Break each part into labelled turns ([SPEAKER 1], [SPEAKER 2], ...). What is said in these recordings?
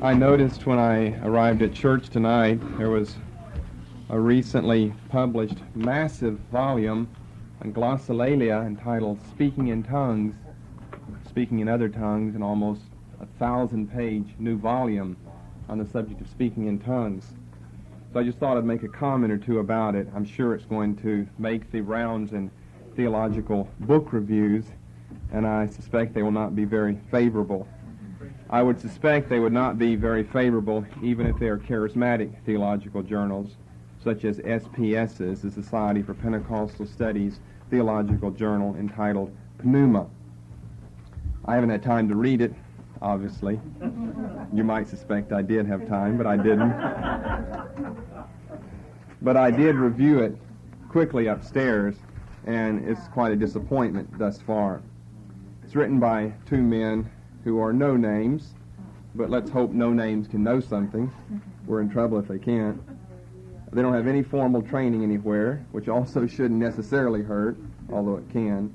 [SPEAKER 1] I noticed when I arrived at church tonight, there was a recently published massive volume on glossolalia entitled Speaking in Tongues, Speaking in Other Tongues, an almost 1,000-page new volume on the subject of speaking in tongues. So I just thought I'd make a comment or two about it. I'm sure it's going to make the rounds in theological book reviews, and I suspect they will not be very favorable. I would suspect they would not be very favorable even if they are charismatic theological journals, such as SPS's, the Society for Pentecostal Studies theological journal entitled Pneuma. I haven't had time to read it, obviously. You might suspect I did have time, but I didn't. But I did review it quickly upstairs, and it's quite a disappointment thus far. It's written by two men who are no names, but let's hope no names can know something. We're in trouble if they can't. They don't have any formal training anywhere, which also shouldn't necessarily hurt, although it can.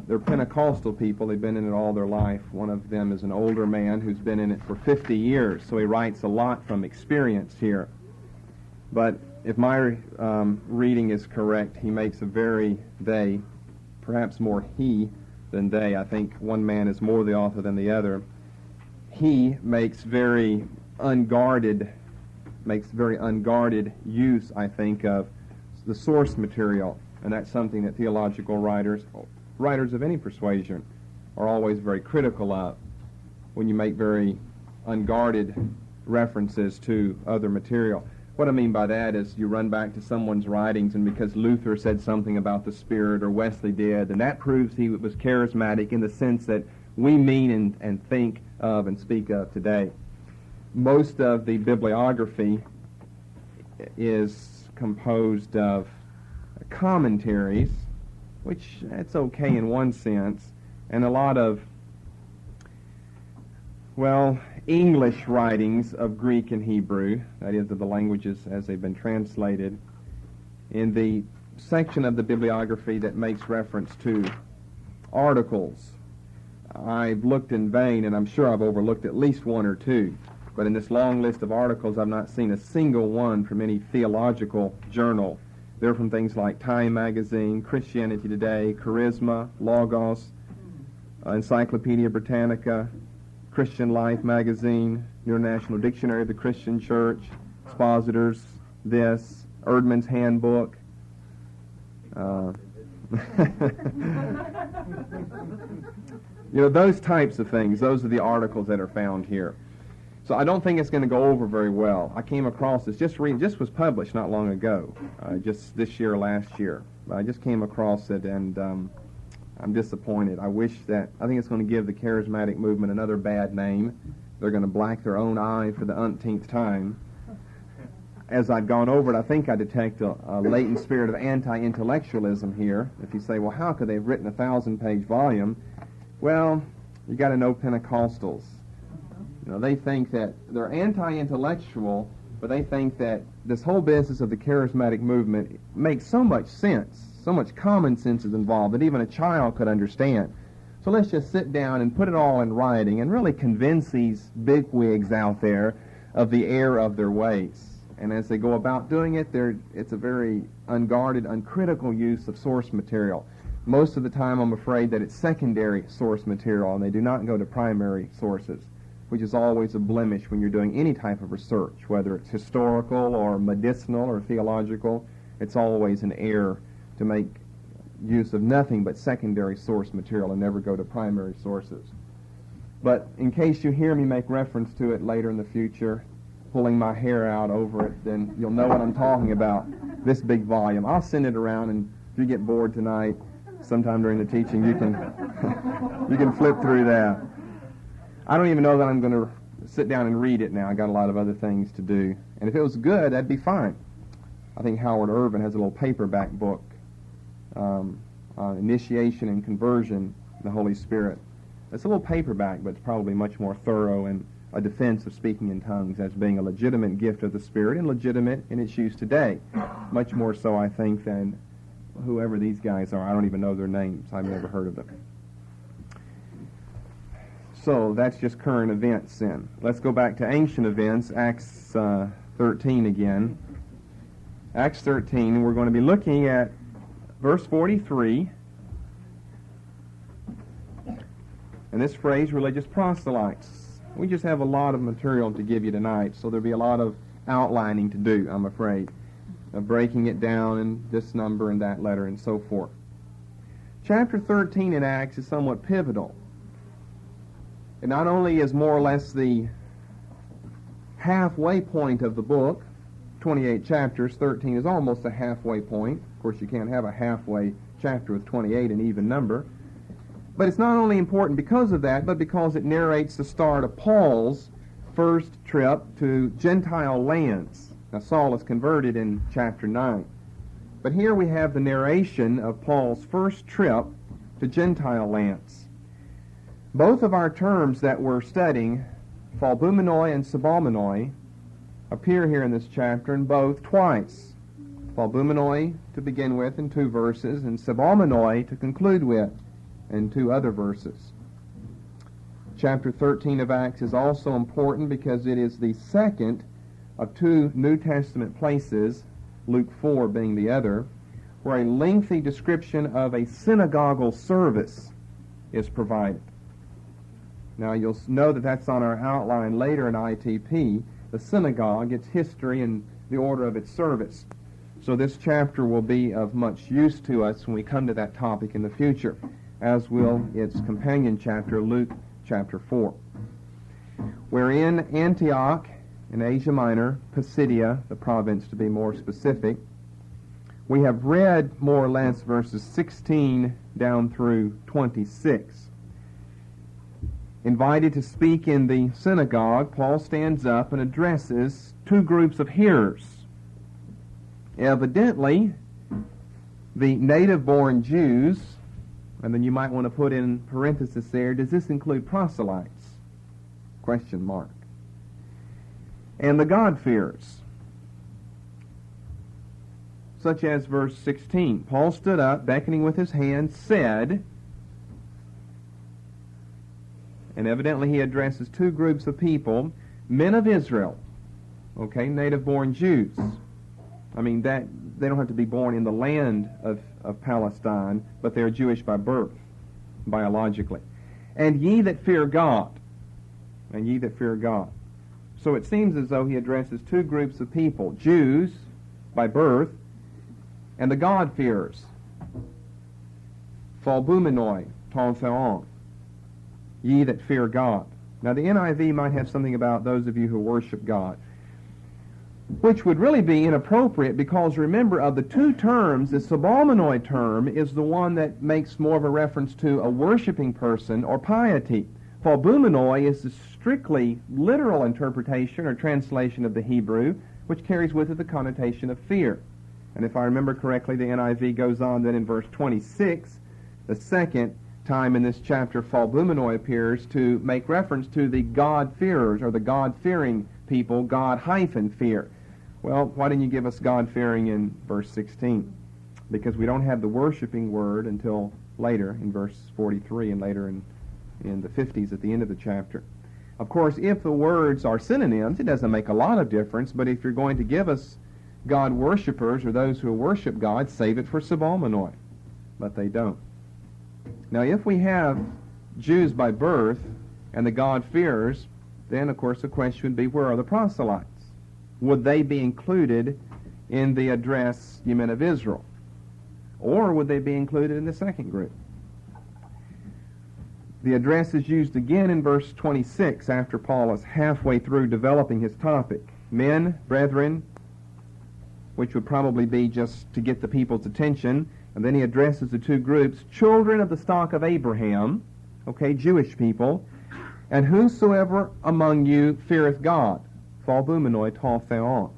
[SPEAKER 1] They're Pentecostal people. They've been in it all their life. One of them is an older man who's been in it for 50 years, so he writes a lot from experience here. But if my reading is correct, he makes they, perhaps more he than they. I think one man is more the author than the other. He makes very unguarded use, I think, of the source material, and that's something that theological writers of any persuasion, are always very critical of, when you make very unguarded references to other material. What I mean by that is you run back to someone's writings, and because Luther said something about the Spirit, or Wesley did, and that proves he was charismatic in the sense that we mean and think of and speak of today. Most of the bibliography is composed of commentaries, which it's okay in one sense, and a lot of, English writings of Greek and Hebrew, that is, of the languages as they've been translated, in the section of the bibliography that makes reference to articles. I've looked in vain, and I'm sure I've overlooked at least one or two, but in this long list of articles, I've not seen a single one from any theological journal. They're from things like Time Magazine, Christianity Today, Charisma, Logos, Encyclopedia Britannica, Christian Life Magazine, International Dictionary of the Christian Church, Expositors, this, Erdman's Handbook. Those types of things, those are the articles that are found here. So I don't think it's going to go over very well. I came across this, just was published not long ago, just this year or last year. I just came across it, and I'm disappointed. I think it's going to give the charismatic movement another bad name. They're going to black their own eye for the umpteenth time. As I've gone over it, I think I detect a latent spirit of anti-intellectualism here. If you say, well, how could they have written a 1,000-page volume? Well, you got to know Pentecostals. They think that they're anti-intellectual, but they think that this whole business of the charismatic movement makes so much sense, so much common sense is involved that even a child could understand. So let's just sit down and put it all in writing and really convince these bigwigs out there of the error of their ways. And as they go about doing it, it's a very unguarded, uncritical use of source material. Most of the time, I'm afraid that it's secondary source material, and they do not go to primary sources, which is always a blemish when you're doing any type of research, whether it's historical or medicinal or theological. It's always an error to make use of nothing but secondary source material and never go to primary sources. But in case you hear me make reference to it later in the future, pulling my hair out over it, then you'll know what I'm talking about, this big volume. I'll send it around, and if you get bored tonight, sometime during the teaching, you can you can flip through that. I don't even know that I'm going to sit down and read it now. I got a lot of other things to do. And if it was good, that'd be fine. I think Howard Irvin has a little paperback book on initiation and conversion in the Holy Spirit. It's a little paperback, but it's probably much more thorough and a defense of speaking in tongues as being a legitimate gift of the Spirit and legitimate in its use today. Much more so, I think, than whoever these guys are. I don't even know their names. I've never heard of them. So that's just current events then. Let's go back to ancient events, Acts 13 again. Acts 13, we're going to be looking at verse 43. And this phrase, religious proselytes. We just have a lot of material to give you tonight, so there'll be a lot of outlining to do, I'm afraid, of breaking it down in this number and that letter and so forth. Chapter 13 in Acts is somewhat pivotal. It not only is more or less the halfway point of the book, 28 chapters, 13 is almost a halfway point. Of course, you can't have a halfway chapter with 28, an even number. But it's not only important because of that, but because it narrates the start of Paul's first trip to Gentile lands. Now, Saul is converted in chapter 9. But here we have the narration of Paul's first trip to Gentile lands. Both of our terms that we're studying, phalbumenoi and sabalmenoi, appear here in this chapter, and both twice. Phalbumenoi to begin with in 2 verses, and sabalmenoi to conclude with in 2 other verses. Chapter 13 of Acts is also important because it is the second of 2 New Testament places, Luke 4 being the other, where a lengthy description of a synagogal service is provided. Now, you'll know that that's on our outline later in ITP, the synagogue, its history, and the order of its service. So this chapter will be of much use to us when we come to that topic in the future, as will its companion chapter, Luke chapter 4. We're in Antioch in Asia Minor, Pisidia, the province to be more specific. We have read more or less verses 16 down through 26. Invited to speak in the synagogue, Paul stands up and addresses 2 groups of hearers. Evidently, the native-born Jews, and then you might want to put in parenthesis there, does this include proselytes? Question mark. And the God-fearers, such as verse 16. Paul stood up, beckoning with his hand, said, and evidently he addresses 2 groups of people, men of Israel, okay, native-born Jews. I mean, that they don't have to be born in the land of Palestine, but they're Jewish by birth, biologically. And ye that fear God. And ye that fear God. So it seems as though he addresses 2 groups of people, Jews by birth, and the God-fearers, phalbumenoi, ton theon, ye that fear God. Now the NIV might have something about those of you who worship God, which would really be inappropriate because, remember, of the 2 terms, the sabalmenoi term is the one that makes more of a reference to a worshiping person or piety. Phalbumenoi is the strictly literal interpretation or translation of the Hebrew, which carries with it the connotation of fear. And if I remember correctly, the NIV goes on then in verse 26, the second time in this chapter phalbumenoi appears to make reference to the God-fearers or the God-fearing people, God-fear. Well, why didn't you give us God-fearing in verse 16? Because we don't have the worshiping word until later in verse 43 and later in the 50s at the end of the chapter. Of course, if the words are synonyms, it doesn't make a lot of difference, but if you're going to give us God worshippers or those who worship God, save it for sabalmenoi. But they don't. Now, if we have Jews by birth and the God-fearers, then, of course, the question would be, where are the proselytes? Would they be included in the address, ye men of Israel? Or would they be included in the second group? The address is used again in verse 26 after Paul is halfway through developing his topic. Men, brethren, which would probably be just to get the people's attention, and then he addresses the 2 groups, children of the stock of Abraham, okay, Jewish people, and whosoever among you feareth God, phalbumenoi ton theon.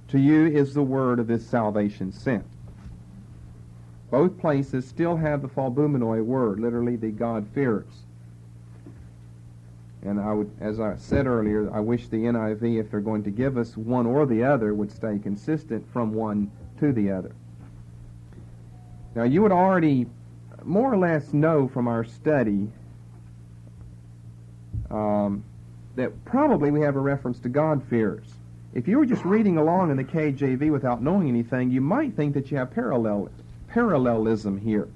[SPEAKER 1] To you is the word of this salvation sent. Both places still have the phalbumenoi word, literally the God-fearers. And I would, as I said earlier, I wish the NIV, if they're going to give us one or the other, would stay consistent from one to the other. Now, you would already more or less know from our study that probably we have a reference to God-fearers. If you were just reading along in the KJV without knowing anything, you might think that you have parallelism here.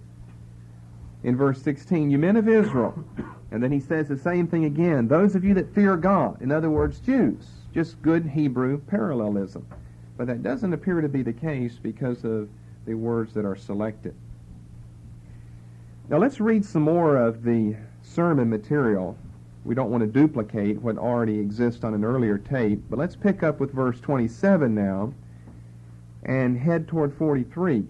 [SPEAKER 1] In verse 16, you men of Israel, and then he says the same thing again, those of you that fear God, in other words, Jews, just good Hebrew parallelism. But that doesn't appear to be the case because of the words that are selected. Now let's read some more of the sermon material. We don't want to duplicate what already exists on an earlier tape, but let's pick up with verse 27 now and head toward 43,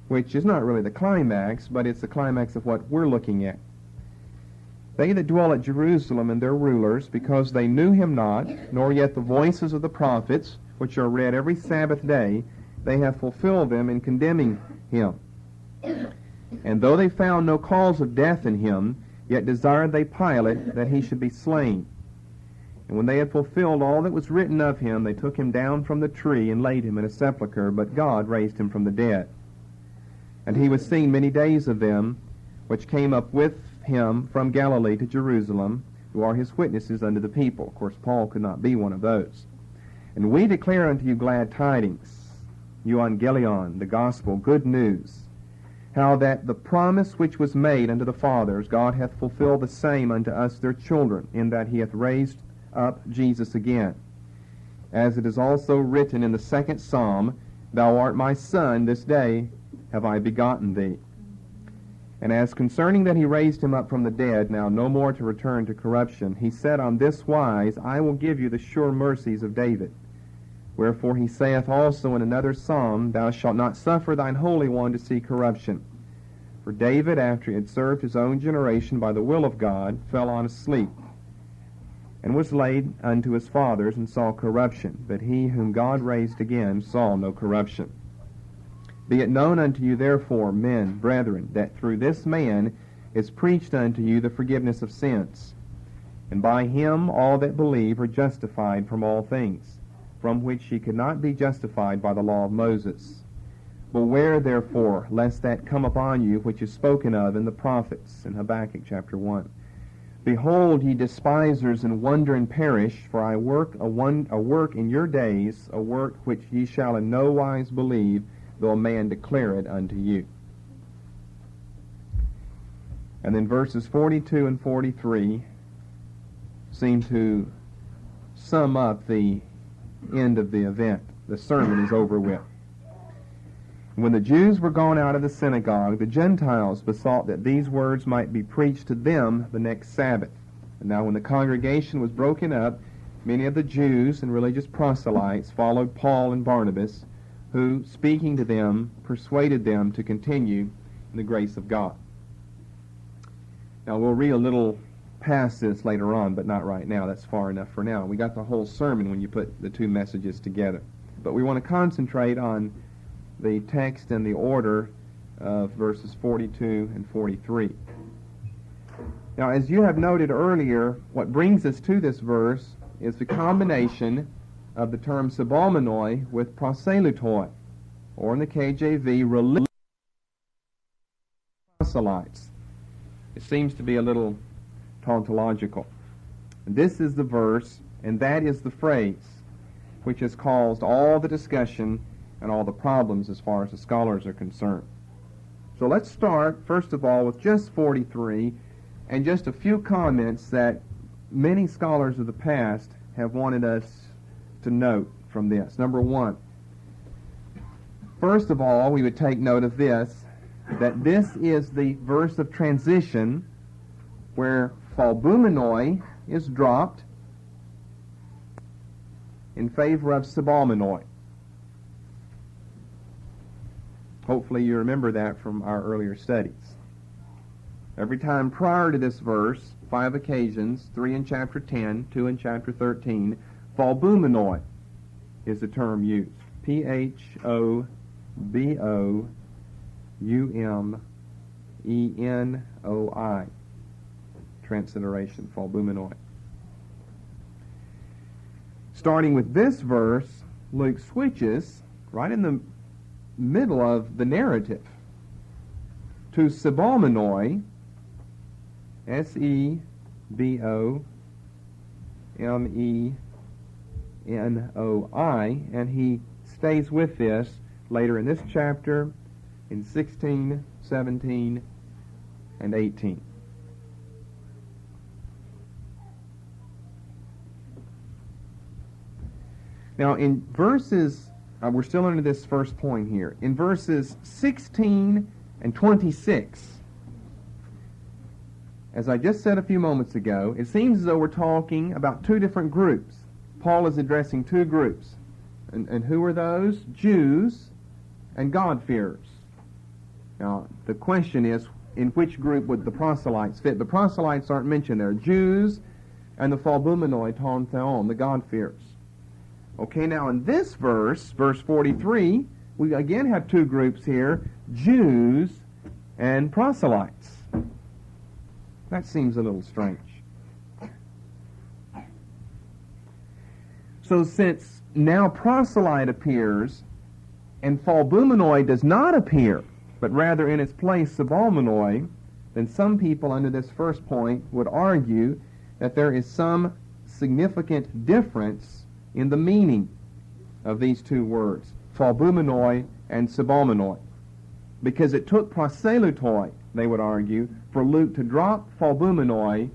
[SPEAKER 1] which is not really the climax, but it's the climax of what we're looking at. They that dwell at Jerusalem and their rulers, because they knew him not, nor yet the voices of the prophets, which are read every Sabbath day, they have fulfilled them in condemning him. And though they found no cause of death in him, yet desired they Pilate that he should be slain. And when they had fulfilled all that was written of him, they took him down from the tree and laid him in a sepulchre, but God raised him from the dead. And he was seen many days of them, which came up with him from Galilee to Jerusalem, who are his witnesses unto the people. Of course, Paul could not be one of those. And we declare unto you glad tidings, euangelion, the gospel, good news, how that the promise which was made unto the fathers, God hath fulfilled the same unto us their children, in that he hath raised up Jesus again. As it is also written in the second psalm, Thou art my son, this day have I begotten thee. And as concerning that he raised him up from the dead, now no more to return to corruption, he said on this wise, I will give you the sure mercies of David. Wherefore he saith also in another psalm, Thou shalt not suffer thine Holy One to see corruption. For David, after he had served his own generation by the will of God, fell on asleep, and was laid unto his fathers, and saw corruption. But he whom God raised again saw no corruption. Be it known unto you therefore, men, brethren, that through this man is preached unto you the forgiveness of sins. And by him all that believe are justified from all things, from which ye could not be justified by the law of Moses. Beware therefore, lest that come upon you which is spoken of in the prophets, in Habakkuk chapter 1. Behold, ye despisers, and wonder and perish, for I work a work in your days, a work which ye shall in no wise believe, though a man declare it unto you. And then verses 42 and 43 seem to sum up the end of the event. The sermon is over with. When the Jews were gone out of the synagogue, the Gentiles besought that these words might be preached to them the next Sabbath. And now when the congregation was broken up, many of the Jews and religious proselytes followed Paul and Barnabas, who, speaking to them, persuaded them to continue in the grace of God. Now we'll read a little past this later on, but not right now. That's far enough for now. We got the whole sermon when you put the two messages together. But we want to concentrate on the text and the order of verses 42 and 43. Now, as you have noted earlier, what brings us to this verse is the combination of the term sybalmenoi with proselutoi, or in the KJV, religious proselytes. It seems to be a little tautological. This is the verse, and that is the phrase, which has caused all the discussion and all the problems as far as the scholars are concerned. So let's start, first of all, with just 43, and just a few comments that many scholars of the past have wanted us to note from this. Number one, first of all, we would take note of this, that this is the verse of transition where phalbumenoi is dropped in favor of sybalmenoi. Hopefully you remember that from our earlier studies. Every time prior to this verse, 5 occasions, 3 in chapter 10, 2 in chapter 13, phalbumenoi is the term used. Phobumenoi. Transliteration, phalbumenoi. Starting with this verse, Luke switches right in the middle of the narrative to sybalmenoi, B-O-M-E-N-O-I, and he stays with this later in this chapter in 16, 17, and 18. Now in verses, we're still under this first point here, in verses 16 and 26, as I just said a few moments ago, it seems as though we're talking about two different groups. Paul is addressing two groups. And who are those? Jews and God-fearers. Now, the question is, in which group would the proselytes fit? The proselytes aren't mentioned there. Jews and the phalbumenoi ton theon, the God-fearers. Okay, now in this verse, verse 43, we again have two groups here, Jews and proselytes. That seems a little strange. So since now proselyte appears and phalbumenoi does not appear, but rather in its place sabalmenoi, then some people under this first point would argue that there is some significant difference in the meaning of these two words, phalbumenoi and sabalmenoi, because it took proselutoi, they would argue, for Luke to drop phalbumenoi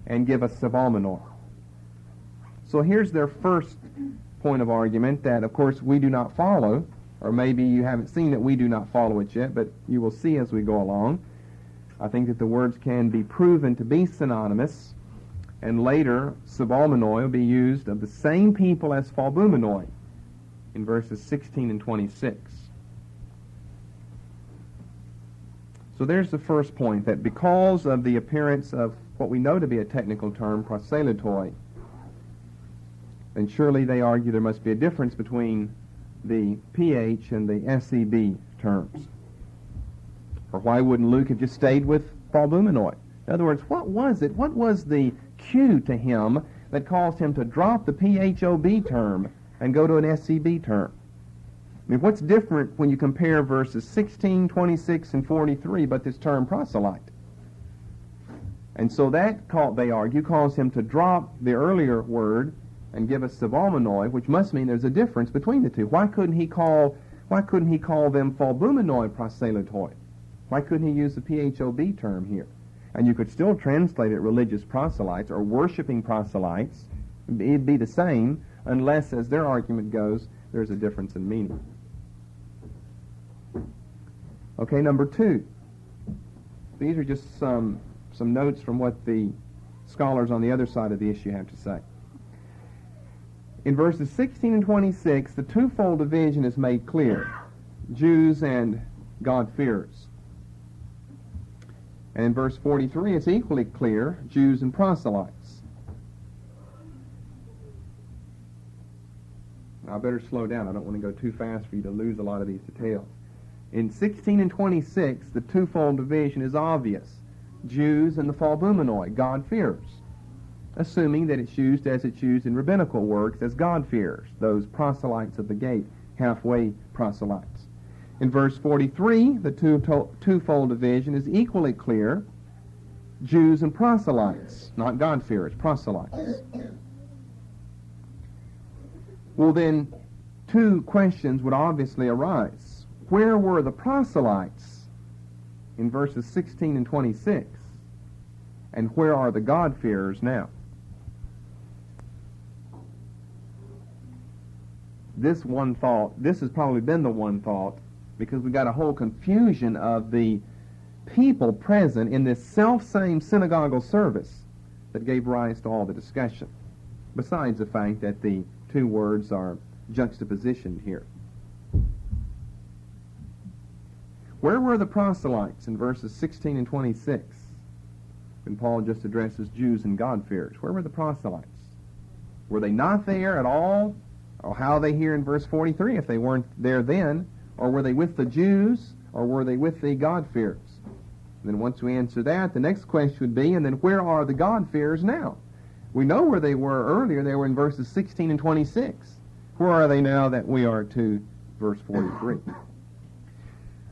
[SPEAKER 1] and give us sabalmenoi. So here's their first point of argument that, of course, we do not follow, or maybe you haven't seen that we do not follow it yet, but you will see as we go along. I think that the words can be proven to be synonymous, and later sabalmenoi will be used of the same people as phalbumenoi in verses 16 and 26. So there's the first point, that because of the appearance of what we know to be a technical term, proselutoi, then surely they argue there must be a difference between the PH and the SEB terms. Or why wouldn't Luke have just stayed with phalbumenoi? In other words, what was it? What was the cue to him that caused him to drop the PHOB term and go to an SEB term? I mean, what's different when you compare verses 16, 26, and 43 but this term proselyte? And so that, they argue, caused him to drop the earlier word and give us sabalmenoi, which must mean there's a difference between the two. Why couldn't he call them phalbumenoi proselutoi? Why couldn't he use the PHOB term here? And you could still translate it religious proselytes or worshiping proselytes. It'd be the same unless, as their argument goes, there's a difference in meaning. Okay, number two. These are just some notes from what the scholars on the other side of the issue have to say. In verses 16 and 26, the twofold division is made clear, Jews and God-fearers. And in verse 43, it's equally clear, Jews and proselytes. I better slow down. I don't want to go too fast for you to lose a lot of these details. In 16 and 26, the twofold division is obvious, Jews and the phalbumenoi, God-fearers, assuming that it's used as it's used in rabbinical works as God-fearers, those proselytes of the gate, halfway proselytes. In verse 43, the twofold division is equally clear, Jews and proselytes, not God-fearers, proselytes. Well then, two questions would obviously arise. Where were the proselytes in verses 16 and 26? And where are the God-fearers now? This has probably been the one thought, because we got a whole confusion of the people present in this self-same synagogal service that gave rise to all the discussion, besides the fact that the two words are juxtapositioned here. Where were the proselytes in verses 16 and 26? When Paul just addresses Jews and God-fearers, where were the proselytes? Were they not there at all? Or how are they here in verse 43 if they weren't there then? Or were they with the Jews? Or were they with the God-fearers? And then once we answer that, the next question would be, and then where are the God-fearers now? We know where they were earlier. They were in verses 16 and 26. Where are they now that we are to verse 43?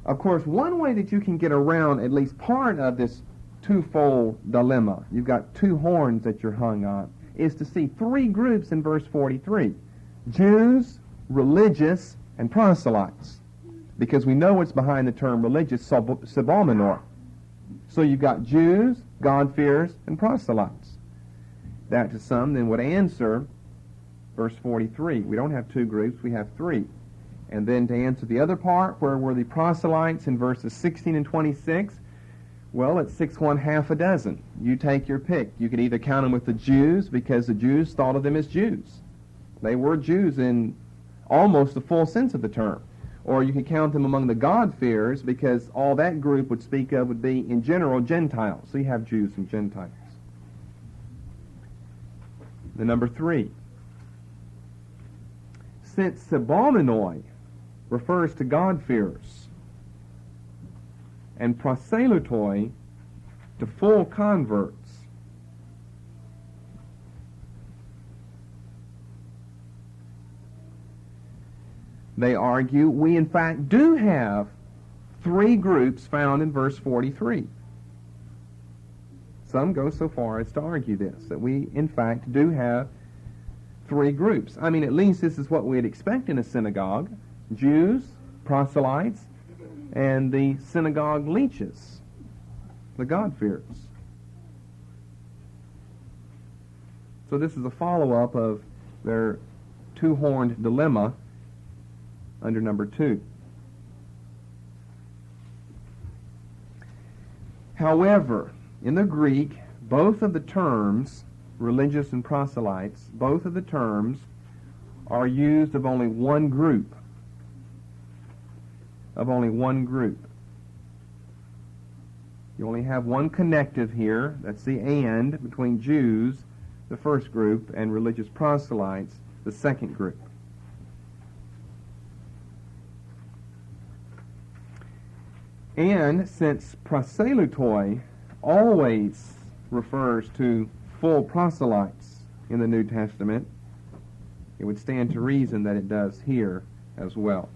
[SPEAKER 1] Of course, one way that you can get around at least part of this twofold dilemma. You've got two horns that you're hung on, is to see three groups in verse 43. Jews, religious, and proselytes. Because we know what's behind the term religious, Sabalmanor. So you've got Jews, God-fearers, and proselytes. That to some then would answer verse 43. We don't have two groups, we have three. And then to answer the other part, where were the proselytes in verses 16 and 26? Well, it's 6 1/2 a dozen. You take your pick. You could either count them with the Jews, because the Jews thought of them as Jews. They were Jews in almost the full sense of the term. Or you could count them among the God-fearers, because all that group would speak of would be, in general, Gentiles. So you have Jews and Gentiles. The number 3. Since Sabalmanoi refers to God-fearers, and proselutoi to full converts, they argue we in fact do have three groups found in verse 43. Some go so far as to argue this, that we in fact do have three groups. I mean, at least this is what we'd expect in a synagogue. Jews, proselytes, and the synagogue leeches, the God-fearers. So this is a follow-up of their two-horned dilemma under number 2. However, in the Greek, both of the terms, religious and proselytes, both of the terms are used of only one group. Of only one group. You only have one connective here, that's the and, between Jews, the first group, and religious proselytes, the second group. And since proselutoi always refers to full proselytes in the New Testament, it would stand to reason that it does here as well.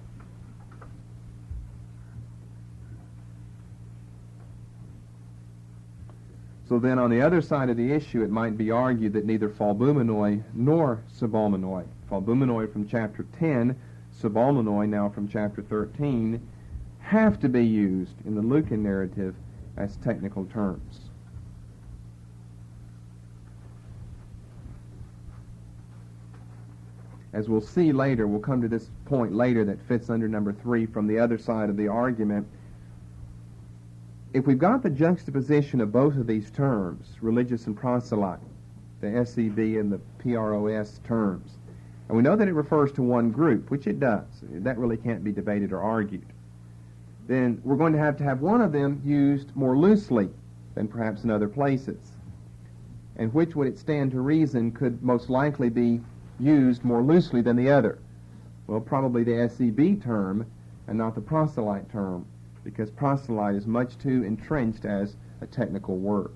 [SPEAKER 1] So then on the other side of the issue, it might be argued that neither phalbumenoi nor sabalmanoi, phalbumenoi from chapter 10, sabalmanoi now from chapter 13, have to be used in the Lucan narrative as technical terms. As we'll see later, we'll come to this point later that fits under number 3 from the other side of the argument. If we've got the juxtaposition of both of these terms, religious and proselyte, the SEB and the PROS terms, and we know that it refers to one group, which it does, that really can't be debated or argued, then we're going to have one of them used more loosely than perhaps in other places. And which would it stand to reason could most likely be used more loosely than the other? Well, probably the SEB term and not the proselyte term, because proselyte is much too entrenched as a technical word.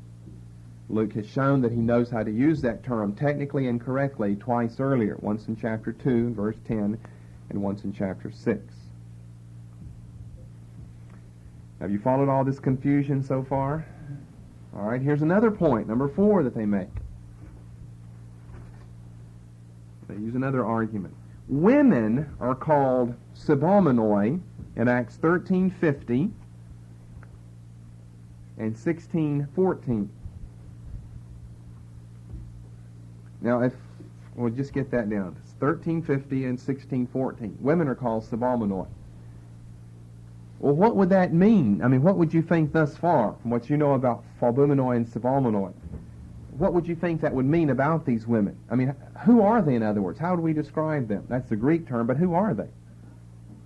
[SPEAKER 1] Luke has shown that he knows how to use that term technically and correctly twice earlier, once in chapter 2, verse 10, and once in chapter 6. Have you followed all this confusion so far? All right, here's another point, number 4, that they make. They use another argument. Women are called sabalmanoi in Acts 13:50 and 16:14. Now, if we'll just get that down, it's 13:50 and 16:14. Women are called sabalmanoi. Well, what would that mean? I mean, what would you think thus far, from what you know about phalbumenoi and sabalmanoi? What would you think that would mean about these women? I mean, who are they, in other words? How do we describe them? That's the Greek term, but who are they?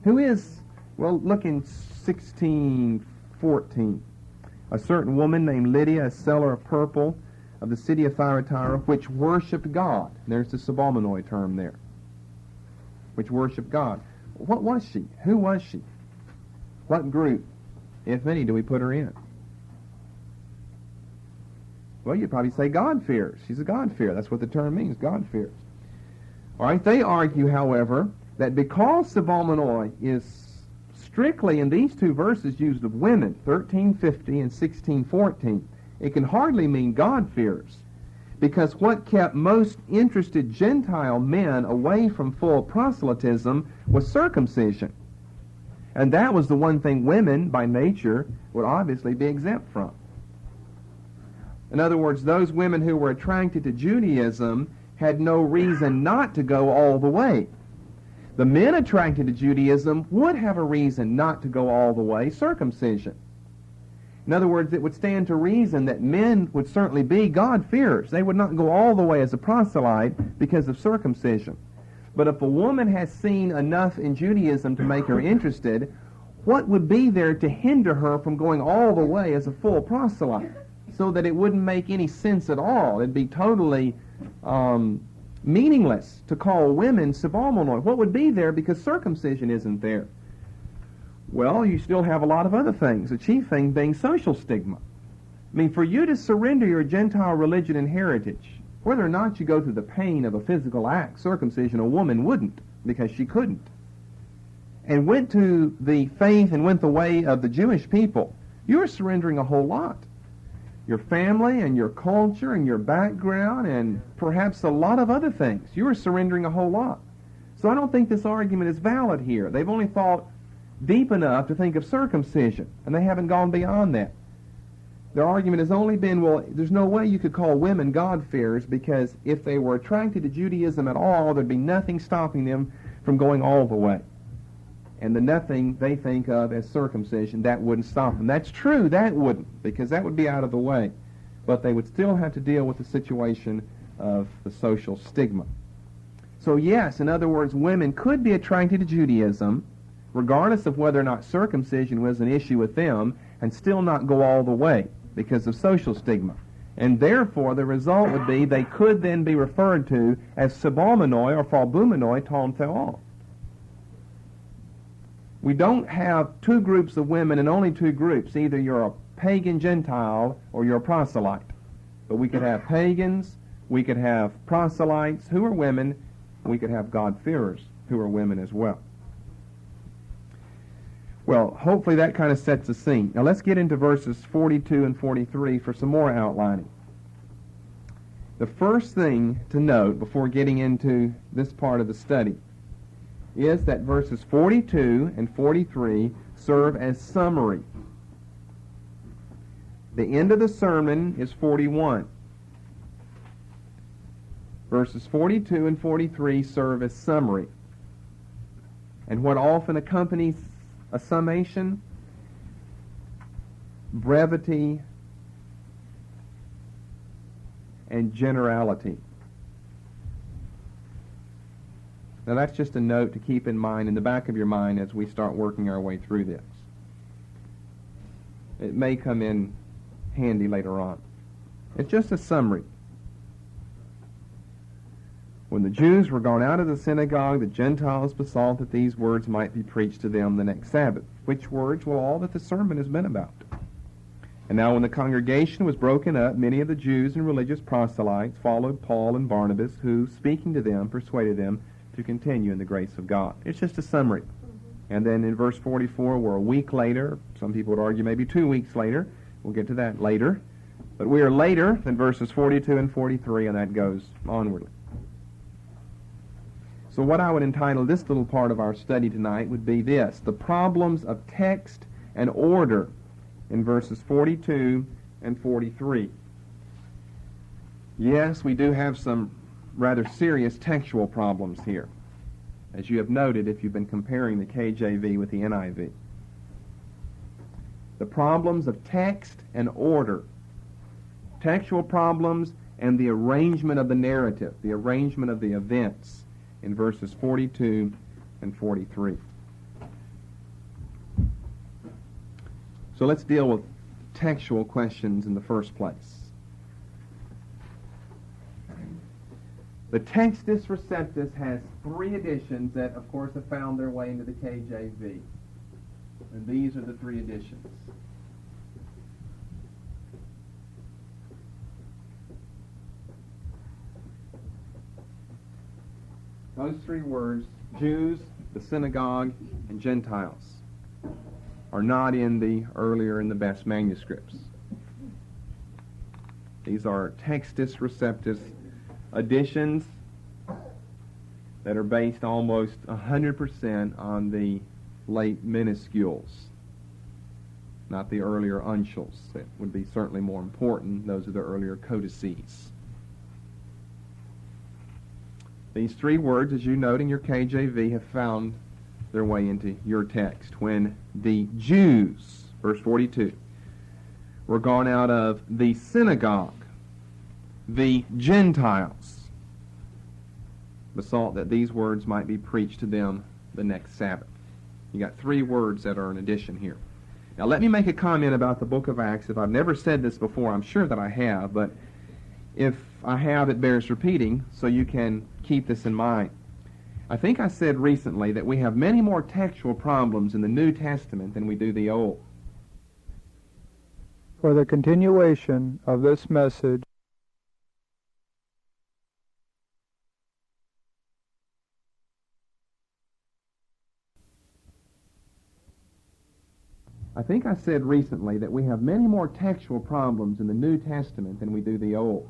[SPEAKER 1] Who is, well, look in 16:14. A certain woman named Lydia, a seller of purple of the city of Thyatira, which worshipped God. There's the sabalmanoi term there. Which worshipped God. What was she? Who was she? What group, if any, do we put her in? Well, you'd probably say God-fearers. She's a God-fearer. That's what the term means, God-fearers. All right, they argue, however, that because sabalmanoi is strictly in these two verses used of women, 13:50 and 16:14, It can hardly mean God-fearers, because what kept most interested Gentile men away from full proselytism was circumcision. And that was the one thing women, by nature, would obviously be exempt from. In other words, those women who were attracted to Judaism had no reason not to go all the way. The men attracted to Judaism would have a reason not to go all the way, circumcision. In other words, it would stand to reason that men would certainly be God-fearers. They would not go all the way as a proselyte because of circumcision. But if a woman has seen enough in Judaism to make her interested, what would be there to hinder her from going all the way as a full proselyte? So that it wouldn't make any sense at all. It'd be totally meaningless to call women Sibalmonoi. What would be there because circumcision isn't there? Well, you still have a lot of other things, the chief thing being social stigma. I mean, for you to surrender your Gentile religion and heritage, whether or not you go through the pain of a physical act, circumcision, a woman wouldn't, because she couldn't, and went to the faith and went the way of the Jewish people, you're surrendering a whole lot. Your family and your culture and your background and perhaps a lot of other things. You are surrendering a whole lot. So I don't think this argument is valid here. They've only thought deep enough to think of circumcision, and they haven't gone beyond that. Their argument has only been, well, there's no way you could call women God-fearers, because if they were attracted to Judaism at all, there'd be nothing stopping them from going all the way. And the nothing they think of as circumcision, that wouldn't stop them. That's true, that wouldn't, because that would be out of the way. But they would still have to deal with the situation of the social stigma. So yes, in other words, women could be attracted to Judaism, regardless of whether or not circumcision was an issue with them, and still not go all the way because of social stigma. And therefore, the result would be they could then be referred to as Sibalmonoi or Phalbumonoi Ton Theol. We don't have two groups of women and only two groups. Either you're a pagan Gentile or you're a proselyte. But we could have pagans, we could have proselytes who are women, we could have God-fearers who are women as well. Well, hopefully that kind of sets the scene. Now let's get into verses 42 and 43 for some more outlining. The first thing to note before getting into this part of the study is that verses 42 and 43 serve as summary. The end of the sermon is 41. Verses 42 and 43 serve as summary. And what often accompanies a summation? Brevity and generality. Now that's just a note to keep in mind in the back of your mind as we start working our way through this. It may come in handy later on. It's just a summary. When the Jews were gone out of the synagogue, the Gentiles besought that these words might be preached to them the next Sabbath. Which words? Well, all that the sermon has been about. And now when the congregation was broken up, many of the Jews and religious proselytes followed Paul and Barnabas, who, speaking to them, persuaded them to continue in the grace of God. It's just a summary. And then in verse 44, we're a week later. Some people would argue maybe 2 weeks later. We'll get to that later. But we are later than verses 42 and 43, and that goes onwardly. So what I would entitle this little part of our study tonight would be this: the problems of text and order in verses 42 and 43. Yes, we do have some rather serious textual problems here, as you have noted if you've been comparing the KJV with the NIV. The problems of text and order. Textual problems and the arrangement of the narrative, the arrangement of the events in verses 42 and 43. So let's deal with textual questions in the first place. The Textus Receptus has 3 editions that, of course, have found their way into the KJV. And these are the 3 editions. Those 3 words, Jews, the synagogue, and Gentiles, are not in the earlier and the best manuscripts. These are Textus Receptus editions that are based almost 100% on the late minuscules, not the earlier uncials. That would be certainly more important. Those are the earlier codices. These three words, as you note in your KJV, have found their way into your text. When the Jews, verse 42, were gone out of the synagogue, the Gentiles besought that these words might be preached to them the next Sabbath. You got three words that are an addition here. Now let me make a comment about the book of Acts. If I've never said this before, I'm sure that I have, but if I have, it bears repeating, so you can keep this in mind. I think I said recently that we have many more textual problems in the New Testament than we do the Old.
[SPEAKER 2] For the continuation of this message,
[SPEAKER 1] I think I said recently that we have many more textual problems in the New Testament than we do the Old.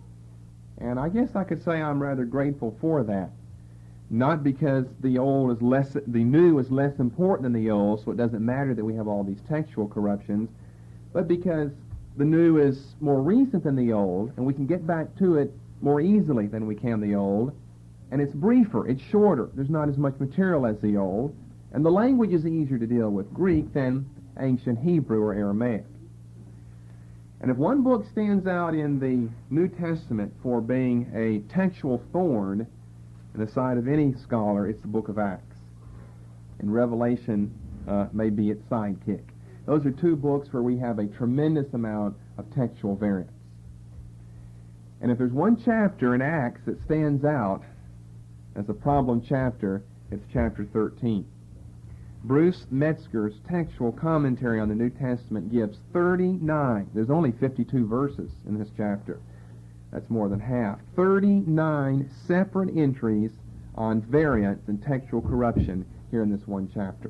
[SPEAKER 1] And I guess I could say I'm rather grateful for that. Not because the new is less important than the old, so it doesn't matter that we have all these textual corruptions, but because the new is more recent than the old, and we can get back to it more easily than we can the old, and it's briefer, it's shorter, there's not as much material as the old, and the language is easier to deal with Greek than ancient Hebrew or Aramaic. And if one book stands out in the New Testament for being a textual thorn in the side of any scholar, it's the book of Acts. And Revelation may be its sidekick. Those are two books where we have a tremendous amount of textual variance. And if there's one chapter in Acts that stands out as a problem chapter, it's chapter 13. Bruce Metzger's textual commentary on the New Testament gives 39, there's only 52 verses in this chapter. That's more than half. 39 separate entries on variance and textual corruption here in this one chapter.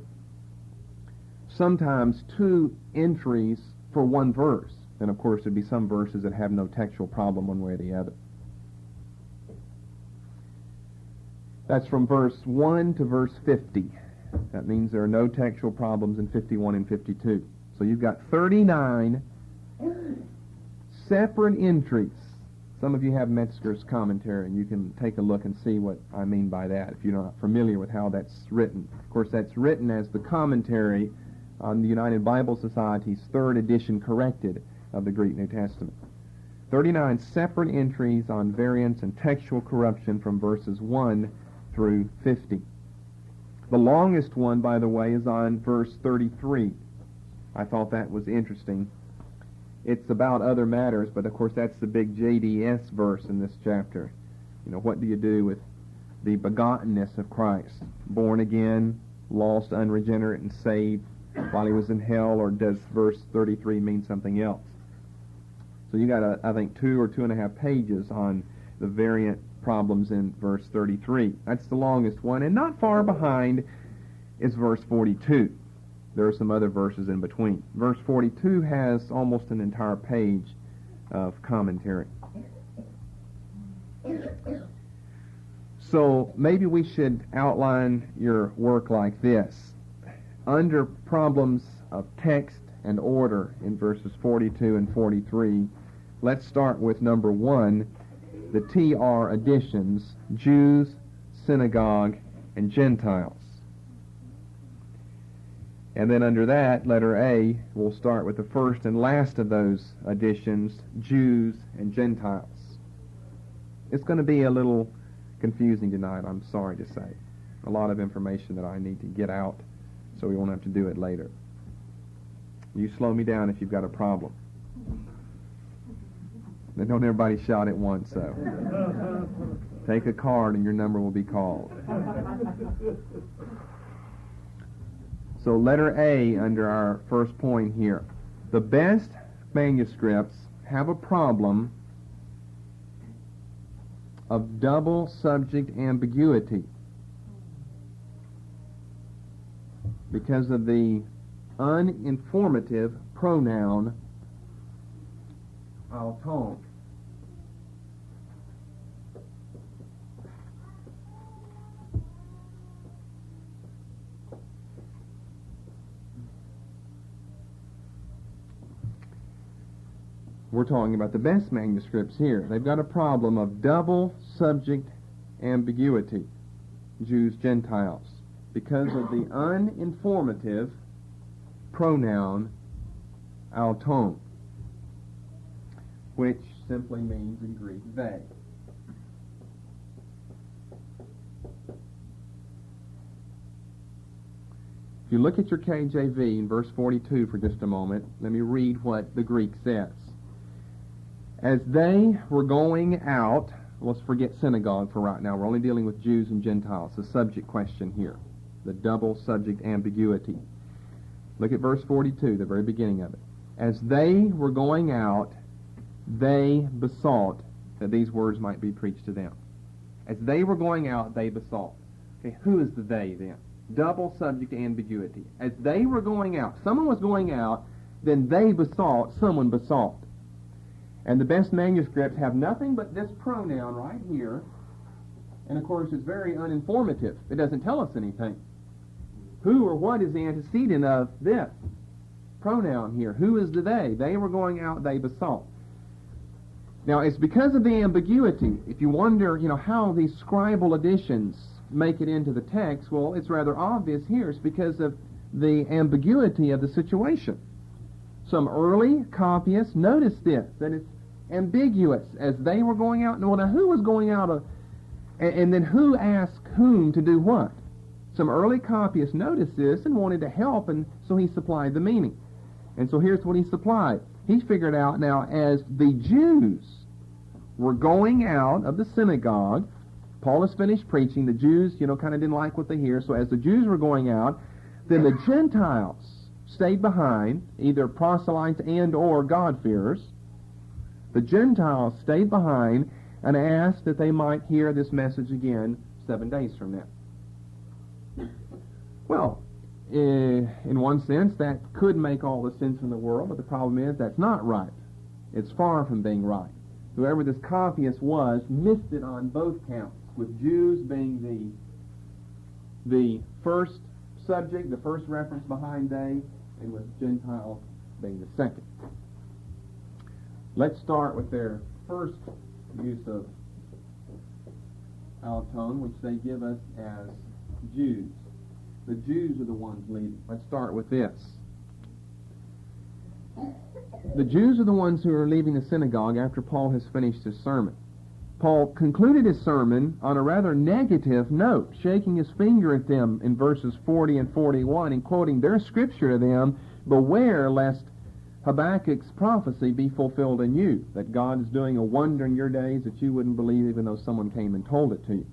[SPEAKER 1] Sometimes two entries for one verse. And of course there'd be some verses that have no textual problem one way or the other. That's from verse 1 to verse 50. That means there are no textual problems in 51 and 52. So you've got 39 separate entries. Some of you have Metzger's commentary, and you can take a look and see what I mean by that if you're not familiar with how that's written. Of course, that's written as the commentary on the United Bible Society's third edition corrected of the Greek New Testament. 39 separate entries on variance and textual corruption from verses 1 through 50. The longest one, by the way, is on verse 33. I thought that was interesting. It's about other matters, but of course that's the big JDS verse in this chapter. You know, what do you do with the begottenness of Christ? Born again, lost, unregenerate, and saved while he was in hell, or does verse 33 mean something else? So you got, I think, 2 or 2.5 pages on the variant problems in verse 33. That's the longest one, and not far behind is verse 42. There are some other verses in between. Verse 42 has almost an entire page of commentary. So maybe we should outline your work like this. Under problems of text and order in verses 42 and 43, let's start with number 1, the TR additions, Jews, synagogue, and Gentiles. And then under that, letter A, we'll start with the first and last of those additions, Jews and Gentiles. It's going to be a little confusing tonight, I'm sorry to say. A lot of information that I need to get out, so we won't have to do it later. You slow me down if you've got a problem. Then don't everybody shout at once, so. Take a card and your number will be called. So letter A under our first point here. The best manuscripts have a problem of double subject ambiguity because of the uninformative pronoun auton. We're talking about the best manuscripts here. They've got a problem of double subject ambiguity, Jews, Gentiles, because of the uninformative pronoun auton, which simply means in Greek they. If you look at your KJV in verse 42 for just a moment, let me read what the Greek says. As they were going out, let's forget synagogue for right now. We're only dealing with Jews and Gentiles, the subject question here, the double subject ambiguity. Look at verse 42, the very beginning of it. As they were going out, they besought that these words might be preached to them. As they were going out, they besought. Okay, who is the they then? Double subject ambiguity. As they were going out, someone was going out, then they besought, someone besought. And the best manuscripts have nothing but this pronoun right here. And of course it's very uninformative. It doesn't tell us anything. Who or what is the antecedent of this pronoun here? Who is the they? They were going out, they besought. Now it's because of the ambiguity. If you wonder, how these scribal additions make it into the text, well, it's rather obvious here. It's because of the ambiguity of the situation. Some early copyists noticed this, that it's ambiguous. As they were going out, now who was going out, and then who asked whom to do what? Some early copyists noticed this and wanted to help, and so he supplied the meaning. And so here's what he supplied. He figured out now, as the Jews were going out of the synagogue, Paul has finished preaching, the Jews, kind of didn't like what they hear, so as the Jews were going out, then the Gentiles stayed behind, either proselytes and or God-fearers. The Gentiles stayed behind and asked that they might hear this message again 7 days from now. Well, in one sense, that could make all the sense in the world, but the problem is that's not right. It's far from being right. Whoever this copyist was missed it on both counts, with Jews being the first subject, the first reference behind they, and with Gentiles being the second. Let's start with their first use of auton, which they give us as Jews. The Jews are the ones leading. Let's start with this. The Jews are the ones who are leaving the synagogue after Paul has finished his sermon. Paul concluded his sermon on a rather negative note, shaking his finger at them in verses 40 and 41 and quoting their scripture to them, "Beware lest Habakkuk's prophecy be fulfilled in you, that God is doing a wonder in your days that you wouldn't believe even though someone came and told it to you."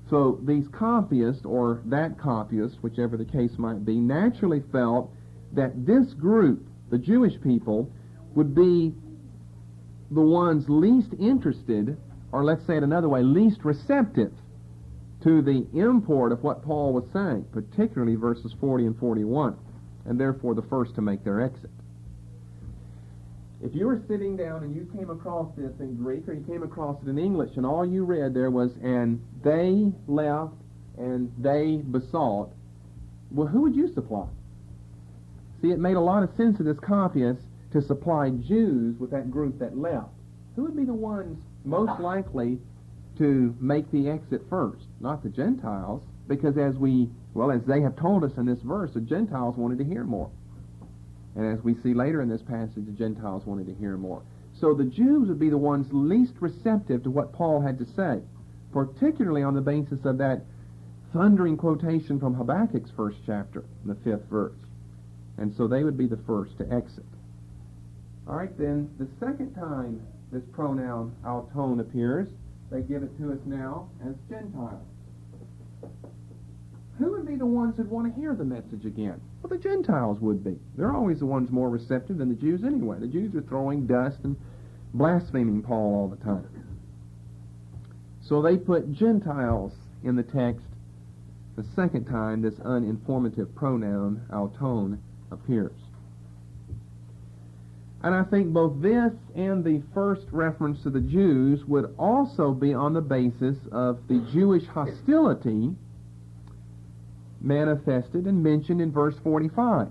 [SPEAKER 1] So these copyists, or that copyist, whichever the case might be, naturally felt that this group, the Jewish people, would be the ones least interested, or let's say it another way, least receptive to the import of what Paul was saying, particularly verses 40 and 41, and therefore the first to make their exit. If you were sitting down and you came across this in Greek, or you came across it in English, and all you read there was, "and they left, and they besought," well, who would you supply? See, it made a lot of sense to this copyist to supply Jews with that group that left. Who would be the ones most likely to make the exit first? Not the Gentiles, because as they have told us in this verse, the Gentiles wanted to hear more. And as we see later in this passage, the Gentiles wanted to hear more. So the Jews would be the ones least receptive to what Paul had to say, particularly on the basis of that thundering quotation from Habakkuk's first chapter, in the 5th verse. And so they would be the first to exit. All right, then, the second time this pronoun auton appears, they give it to us now as Gentiles. Who would be the ones that want to hear the message again? Well, the Gentiles would be. They're always the ones more receptive than the Jews anyway. The Jews are throwing dust and blaspheming Paul all the time. So they put Gentiles in the text the second time this uninformative pronoun auton appears. And I think both this and the first reference to the Jews would also be on the basis of the Jewish hostility manifested and mentioned in verse 45.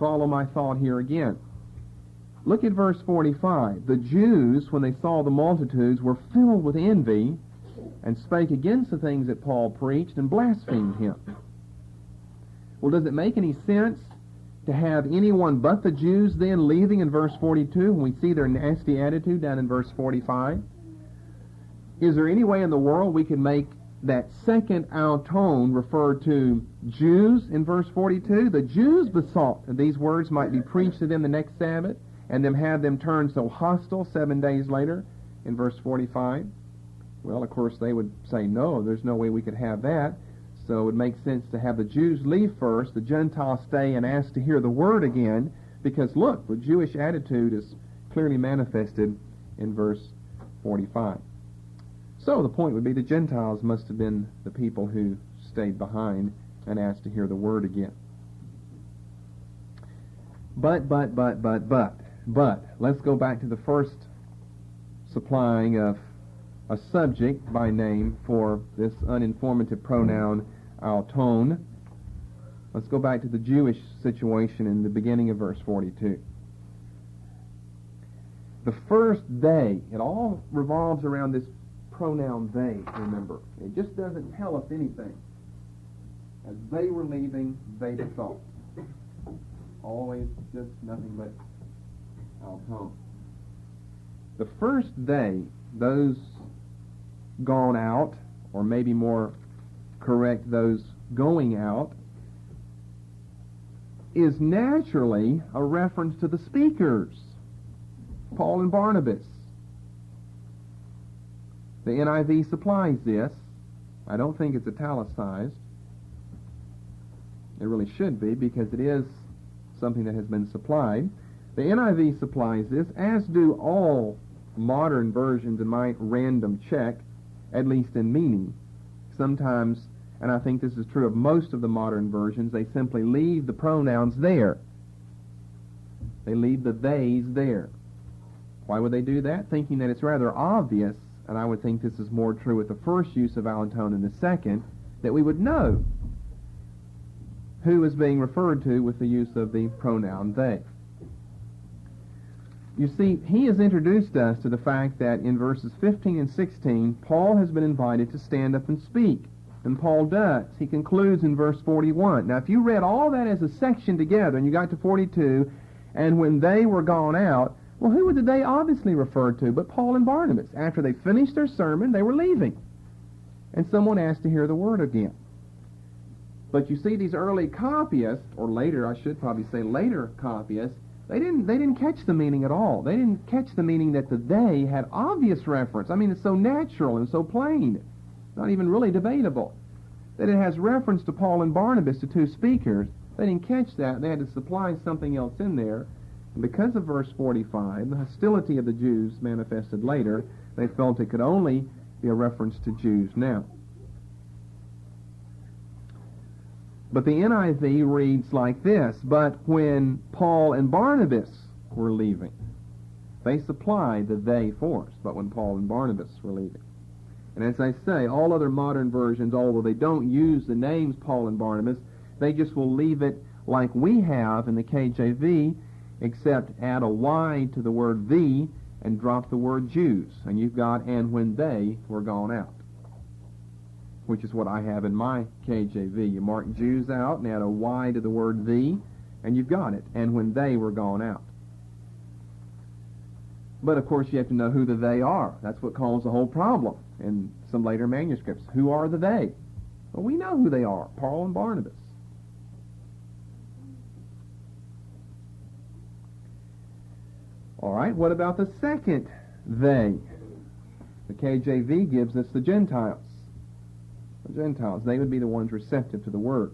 [SPEAKER 1] Follow my thought here again. Look at verse 45. The Jews, when they saw the multitudes, were filled with envy and spake against the things that Paul preached and blasphemed him. Well, does it make any sense to have anyone but the Jews then leaving in verse 42 when we see their nasty attitude down in verse 45? Is there any way in the world we can make that second auton refer to Jews in verse 42? The Jews besought that these words might be preached to them the next Sabbath, and them have them turn so hostile 7 days later in verse 45. Well, of course, they would say, no, there's no way we could have that. So it would make sense to have the Jews leave first, the Gentiles stay and ask to hear the word again, because look, the Jewish attitude is clearly manifested in verse 45. So the point would be the Gentiles must have been the people who stayed behind and asked to hear the word again. But, let's go back to the first supplying of a subject by name for this uninformative pronoun auton. Let's go back to the Jewish situation in the beginning of verse 42. The first they, it all revolves around this pronoun they, remember. It just doesn't tell us anything. As they were leaving, they besought. Always just nothing but auton. The first they, those gone out, or maybe more correct, those going out, is naturally a reference to the speakers, Paul and Barnabas. The NIV supplies this. I don't think it's italicized. It really should be, because it is something that has been supplied. The NIV supplies this, as do all modern versions in my random check, at least in meaning. Sometimes, and I think this is true of most of the modern versions, they simply leave the pronouns there. They leave the theys there. Why would they do that? Thinking that it's rather obvious, and I would think this is more true with the first use of auton than the second, that we would know who is being referred to with the use of the pronoun they. You see, he has introduced us to the fact that in verses 15 and 16, Paul has been invited to stand up and speak. And Paul does. He concludes in verse 41. Now, if you read all that as a section together, and you got to 42, and when they were gone out, well, who would they obviously refer to but Paul and Barnabas? After they finished their sermon, they were leaving. And someone asked to hear the word again. But you see, these early copyists, or later, I should probably say later copyists, they didn't catch the meaning at all. They didn't catch the meaning that the they had obvious reference. I mean, it's so natural and so plain. Not even really debatable. That it has reference to Paul and Barnabas, to two speakers. They didn't catch that. They had to supply something else in there. And because of verse 45, the hostility of the Jews manifested later, they felt it could only be a reference to Jews now. But the NIV reads like this: but when Paul and Barnabas were leaving, they supplied the they for us, but when Paul and Barnabas were leaving. And as I say, all other modern versions, although they don't use the names Paul and Barnabas, they just will leave it like we have in the KJV, except add a Y to the word the and drop the word Jews. And you've got, and when they were gone out, which is what I have in my KJV. You mark Jews out and add a Y to the word the, and you've got it, and when they were gone out. But of course you have to know who the they are. That's what caused the whole problem in some later manuscripts. Who are the they? Well, we know who they are, Paul and Barnabas. All right, what about the second they? The KJV gives us the Gentiles. The Gentiles, they would be the ones receptive to the word.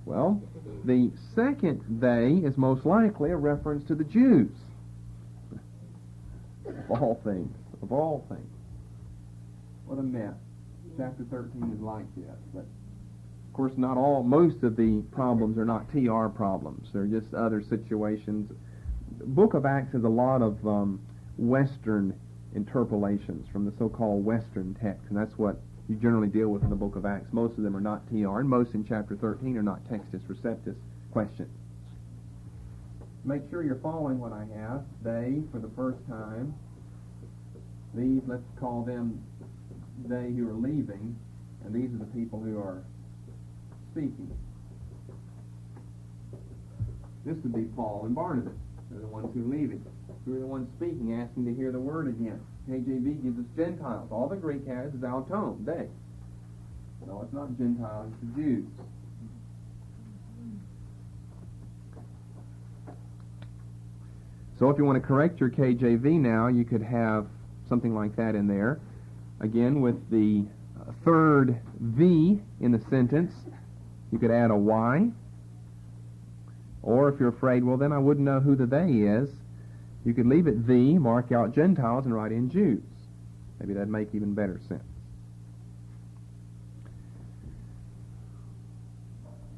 [SPEAKER 1] Well, the second they is most likely a reference to the Jews. Of all things. Of all things. What a mess. Chapter 13 is like this. But, of course, most of the problems are not TR problems. They're just other situations. The book of Acts has a lot of Western interpolations from the so-called Western text, and that's what you generally deal with in the book of Acts. Most of them are not TR, and most in chapter 13 are not textus receptus questions. make sure you're following what I have. They, for the first time. These, let's call them they who are leaving, and these are the people who are speaking. This would be Paul and Barnabas. They're the ones who are leaving. Who are the ones speaking, asking to hear the word again. KJV gives us Gentiles. All the Greek has is auton, they. No, it's not Gentiles, it's the Jews. So if you want to correct your KJV now, you could have something like that in there. Again, with the third V in the sentence, you could add a Y. Or if you're afraid, well, then I wouldn't know who the they is, you could leave it the, mark out Gentiles, and write in Jews. Maybe that'd make even better sense.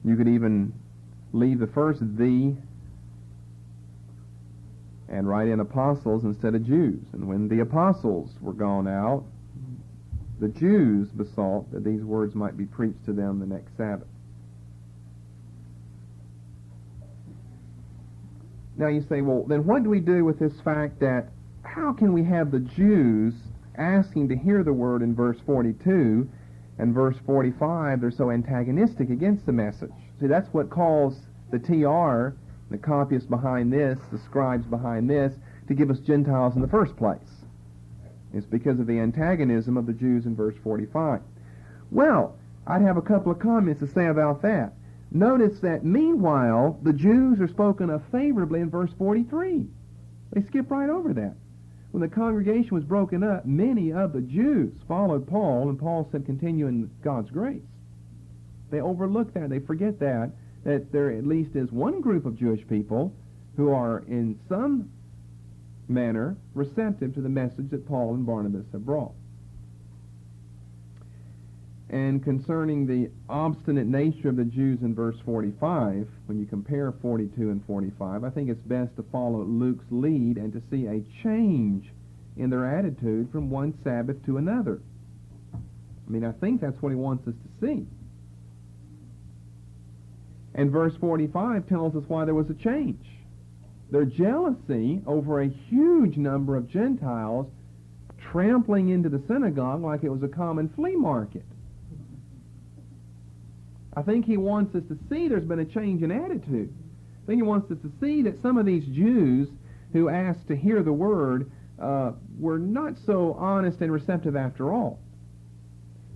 [SPEAKER 1] You could even leave the first the and write in apostles instead of Jews. And when the apostles were gone out, the Jews besought that these words might be preached to them the next Sabbath. Now you say, well, then what do we do with this fact that how can we have the Jews asking to hear the word in verse 42 and verse 45, they're so antagonistic against the message? See, that's what calls the TR, the copyists behind this, the scribes behind this, to give us Gentiles in the first place. It's because of the antagonism of the Jews in verse 45. Well, I'd have a couple of comments to say about that. Notice that meanwhile, the Jews are spoken of favorably in verse 43. They skip right over that. When the congregation was broken up, many of the Jews followed Paul, and Paul said, continue in God's grace. They overlook that. They forget that there at least is one group of Jewish people who are in some manner receptive to the message that Paul and Barnabas have brought. And concerning the obstinate nature of the Jews in verse 45, when you compare 42 and 45, I think it's best to follow Luke's lead and to see a change in their attitude from one Sabbath to another. I mean, I think that's what he wants us to see. And verse 45 tells us why there was a change. Their jealousy over a huge number of Gentiles trampling into the synagogue like it was a common flea market. I think he wants us to see there's been a change in attitude. I think he wants us to see that some of these Jews who asked to hear the word were not so honest and receptive after all.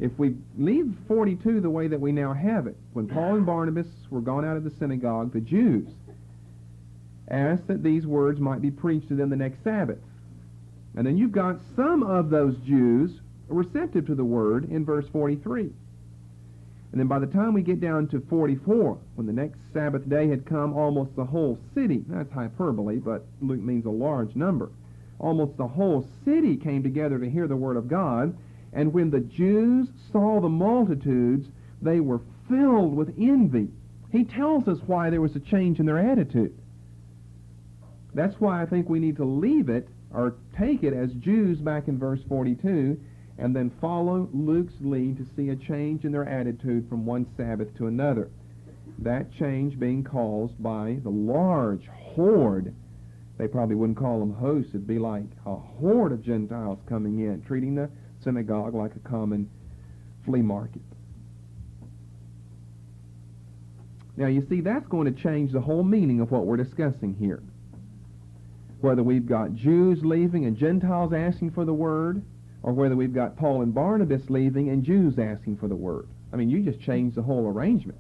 [SPEAKER 1] If we leave 42 the way that we now have it, when Paul and Barnabas were gone out of the synagogue, the Jews asked that these words might be preached to them the next Sabbath. And then you've got some of those Jews receptive to the word in verse 43. And then by the time we get down to 44, when the next Sabbath day had come, almost the whole city, that's hyperbole, but Luke means a large number, almost the whole city came together to hear the word of God. And when the Jews saw the multitudes, they were filled with envy. He tells us why there was a change in their attitude. That's why I think we need to leave it, or take it as Jews back in verse 42, and then follow Luke's lead to see a change in their attitude from one Sabbath to another. That change being caused by the large horde. They probably wouldn't call them hosts. It'd be like a horde of Gentiles coming in, treating the synagogue like a common flea market. Now, you see, that's going to change the whole meaning of what we're discussing here. Whether we've got Jews leaving and Gentiles asking for the word, or whether we've got Paul and Barnabas leaving and Jews asking for the word. I mean, you just changed the whole arrangement.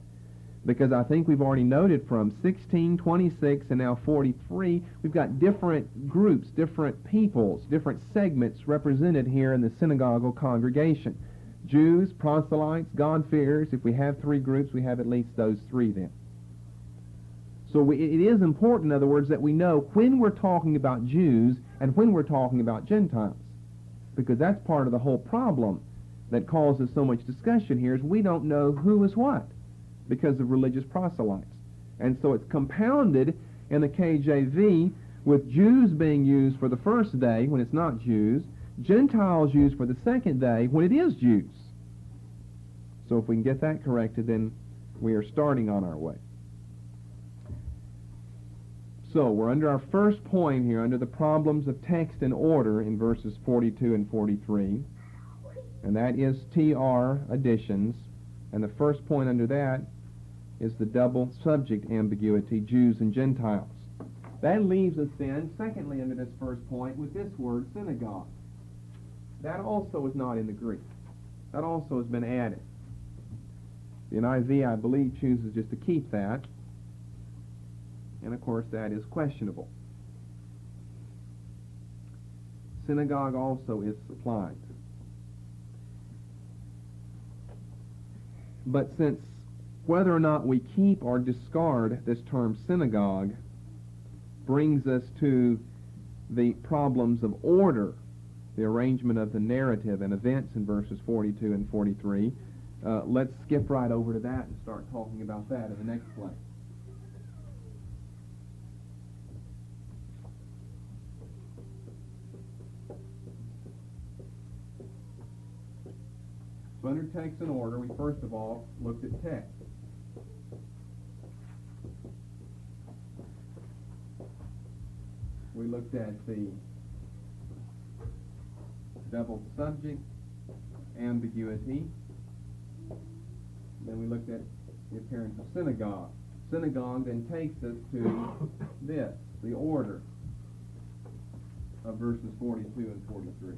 [SPEAKER 1] Because I think we've already noted from 16, 26, and now 43, we've got different groups, different peoples, different segments represented here in the synagogal congregation. Jews, proselytes, God-fearers. If we have three groups, we have at least those three then. So it is important, in other words, that we know when we're talking about Jews and when we're talking about Gentiles. Because that's part of the whole problem that causes so much discussion here, is we don't know who is what because of religious proselytes. And so it's compounded in the KJV with Jews being used for the first day when it's not Jews, Gentiles used for the second day when it is Jews. So if we can get that corrected, then we are starting on our way. So we're under our first point here, under the problems of text and order in verses 42 and 43, and that is TR additions, and the first point under that is the double subject ambiguity, Jews and Gentiles. That leaves us then, secondly, under this first point, with this word, synagogue. That also is not in the Greek. That also has been added. The NIV, I believe, chooses just to keep that, and of course that is questionable. Synagogue also is supplied. But since whether or not we keep or discard this term synagogue brings us to the problems of order, the arrangement of the narrative and events in verses 42 and 43, let's skip right over to that and start talking about that in the next place. So under text and order, we first of all looked at text. We looked at the double subject, ambiguity. Then we looked at the appearance of synagogue. Synagogue then takes us to this, the order of verses 42 and 43.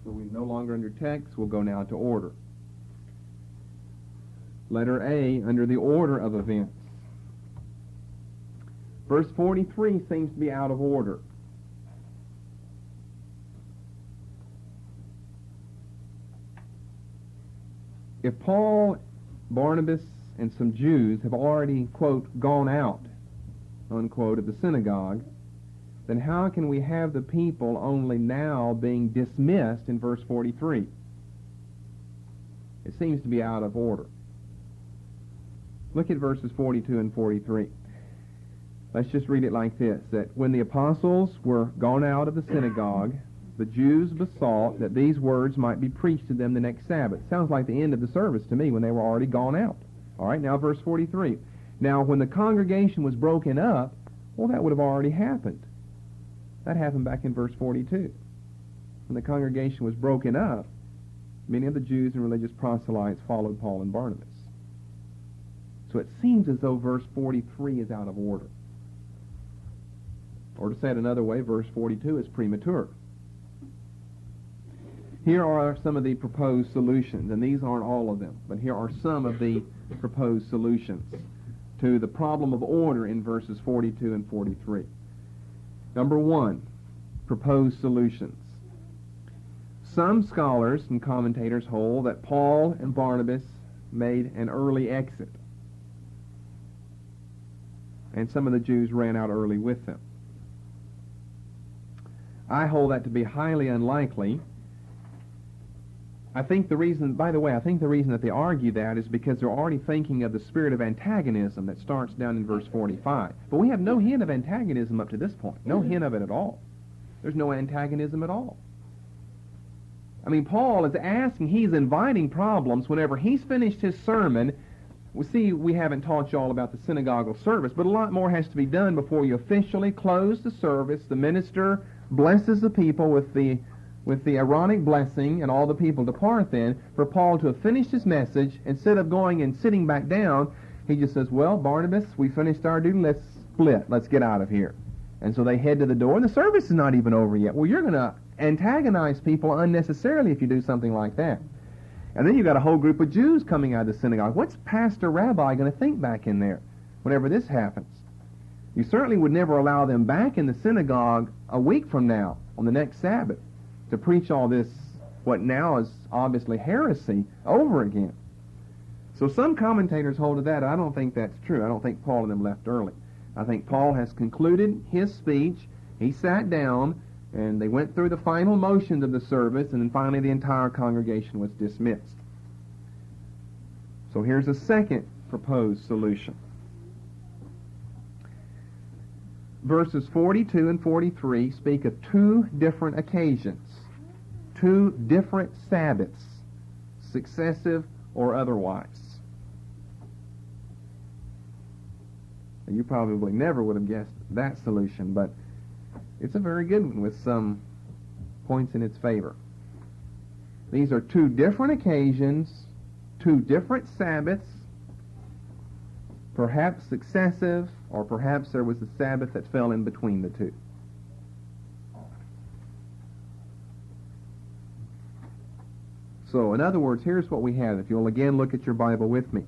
[SPEAKER 1] So we're no longer under text, we'll go now to order. Letter A, under the order of events. Verse 43 seems to be out of order. If Paul, Barnabas, and some Jews have already, quote, gone out, unquote, of the synagogue, then how can we have the people only now being dismissed in verse 43? It seems to be out of order. Look at verses 42 and 43. Let's just read it like this, that when the apostles were gone out of the synagogue, the Jews besought that these words might be preached to them the next Sabbath. Sounds like the end of the service to me when they were already gone out. All right, now verse 43. Now when the congregation was broken up, well, that would have already happened. That happened back in verse 42. When the congregation was broken up, many of the Jews and religious proselytes followed Paul and Barnabas. So it seems as though verse 43 is out of order. Or to say it another way, verse 42 is premature. Here are some of the proposed solutions, and these aren't all of them, but here are some of the proposed solutions to the problem of order in verses 42 and 43. Number one, proposed solutions. Some scholars and commentators hold that Paul and Barnabas made an early exit, and some of the Jews ran out early with them. I hold that to be highly unlikely. I think the reason that they argue that is because they're already thinking of the spirit of antagonism that starts down in verse 45. But we have no hint of antagonism up to this point. No hint of it at all. There's no antagonism at all. I mean, Paul is asking, he's inviting problems whenever he's finished his sermon. We haven't taught you all about the synagogal service, but a lot more has to be done before you officially close the service. The minister blesses the people with the Aaronic blessing, and all the people depart then. For Paul to have finished his message, instead of going and sitting back down, he just says, well, Barnabas, we finished our duty, let's split, let's get out of here. And so they head to the door, and the service is not even over yet. Well, you're going to antagonize people unnecessarily if you do something like that. And then you've got a whole group of Jews coming out of the synagogue. What's Pastor Rabbi going to think back in there whenever this happens? You certainly would never allow them back in the synagogue a week from now on the next Sabbath to preach all this, what now is obviously heresy, over again. So some commentators hold to that. I don't think that's true. I don't think Paul and them left early. I think Paul has concluded his speech. He sat down, and they went through the final motions of the service, and then finally the entire congregation was dismissed. So here's a second proposed solution. Verses 42 and 43 speak of two different occasions, two different Sabbaths, successive or otherwise. You probably never would have guessed that solution, but it's a very good one with some points in its favor. These are two different occasions, two different Sabbaths, perhaps successive, or perhaps there was a Sabbath that fell in between the two. So, in other words, here's what we have. If you'll again look at your Bible with me.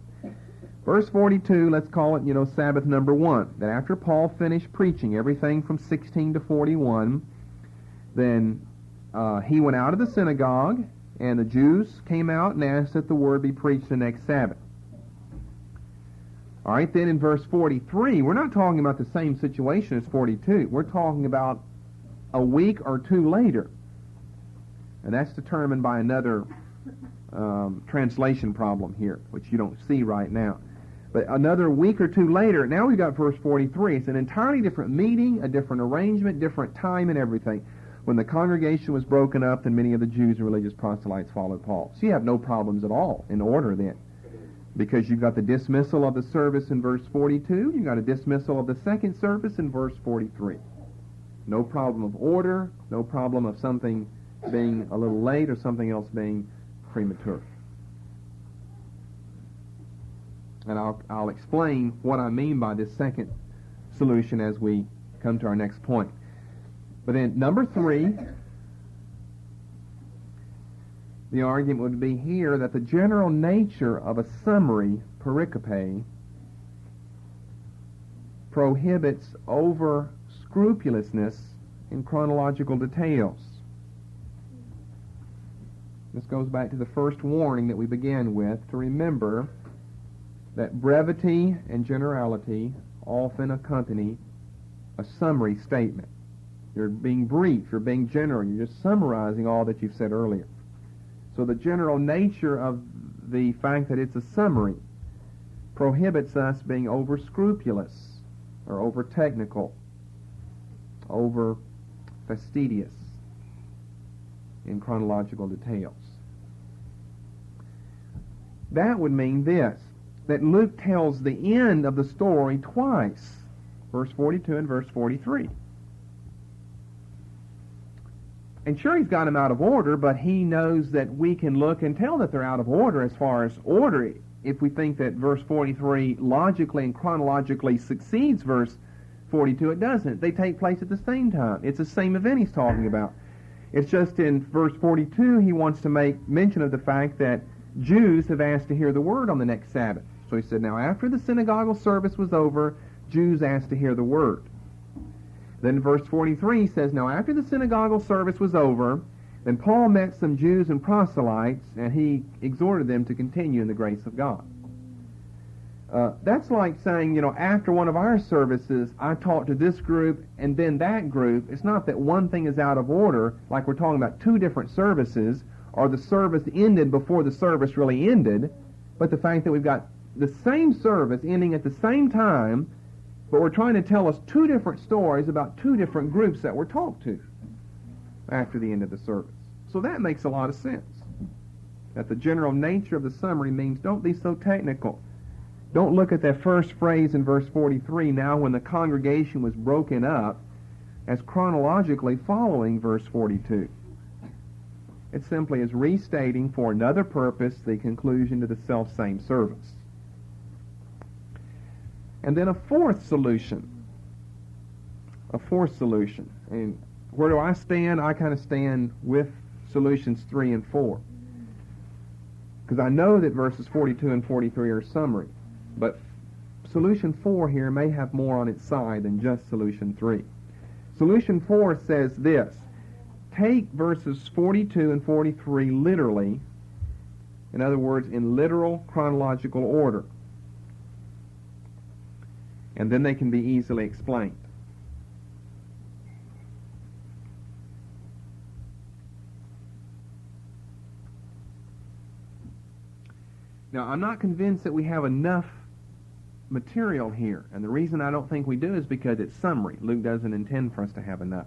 [SPEAKER 1] Verse 42, let's call it, Sabbath number 1. That after Paul finished preaching everything from 16 to 41, then he went out of the synagogue, and the Jews came out and asked that the word be preached the next Sabbath. All right, then in verse 43, we're not talking about the same situation as 42. We're talking about a week or two later. And that's determined by another translation problem here, which you don't see right now. But another week or two later, now we've got verse 43. It's an entirely different meeting, a different arrangement, different time and everything. When the congregation was broken up, then many of the Jews and religious proselytes followed Paul. So you have no problems at all in order then. Because you've got the dismissal of the service in verse 42, you've got a dismissal of the second service in verse 43. No problem of order, no problem of something being a little late or something else being premature. And I'll explain what I mean by this second solution as we come to our next point. But then number 3, the argument would be here that the general nature of a summary, pericope, prohibits over-scrupulousness in chronological details. This goes back to the first warning that we began with, to remember that brevity and generality often accompany a summary statement. You're being brief, you're being general, you're just summarizing all that you've said earlier. So the general nature of the fact that it's a summary prohibits us being over-scrupulous or over-technical, over-fastidious in chronological details. That would mean this, that Luke tells the end of the story twice, verse 42 and verse 43. And sure, he's got them out of order, but he knows that we can look and tell that they're out of order as far as order. If we think that verse 43 logically and chronologically succeeds verse 42, it doesn't. They take place at the same time. It's the same event he's talking about. It's just in verse 42 he wants to make mention of the fact that Jews have asked to hear the word on the next Sabbath. So he said, now after the synagogal service was over, Jews asked to hear the word. Then verse 43 says, now after the synagogal service was over, then Paul met some Jews and proselytes, and he exhorted them to continue in the grace of God. That's like saying, after one of our services, I talked to this group and then that group. It's not that one thing is out of order, like we're talking about two different services, or the service ended before the service really ended, but the fact that we've got the same service ending at the same time, but we're trying to tell us two different stories about two different groups that were talked to after the end of the service. So that makes a lot of sense. That the general nature of the summary means don't be so technical. Don't look at that first phrase in verse 43, now when the congregation was broken up, as chronologically following verse 42. It simply is restating for another purpose the conclusion to the self-same service. And then a fourth solution. And where do I stand? I kind of stand with solutions 3 and 4. Because I know that verses 42 and 43 are summary. But solution 4 here may have more on its side than just solution 3. Solution 4 says this: take verses 42 and 43 literally, in other words, in literal chronological order. And then they can be easily explained. Now, I'm not convinced that we have enough material here, and the reason I don't think we do is because it's summary. Luke doesn't intend for us to have enough.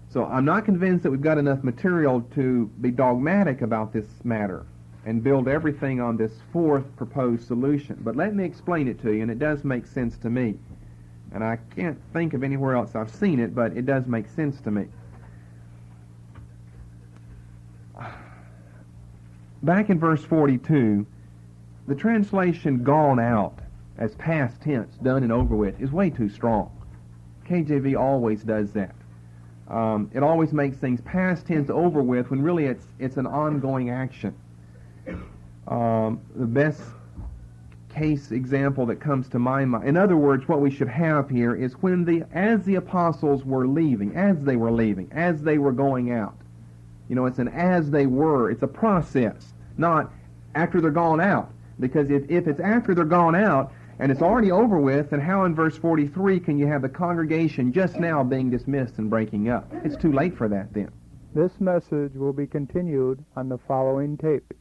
[SPEAKER 1] So I'm not convinced that we've got enough material to be dogmatic about this matter. and build everything on this fourth proposed solution. But let me explain it to you, and it does make sense to me. And I can't think of anywhere else I've seen it, but it does make sense to me. Back in verse 42, the translation "gone out" as past tense, done and over with, is way too strong. KJV always does that. It always makes things past tense, over with, when really it's an ongoing action. The best case example that comes to my mind, in other words, what we should have here is as the apostles were leaving, as they were going out. You know, it's an as they were. It's a process, not after they're gone out. Because if it's after they're gone out and it's already over with, then how in verse 43 can you have the congregation just now being dismissed and breaking up? It's too late for that then.
[SPEAKER 2] This message will be continued on the following tape.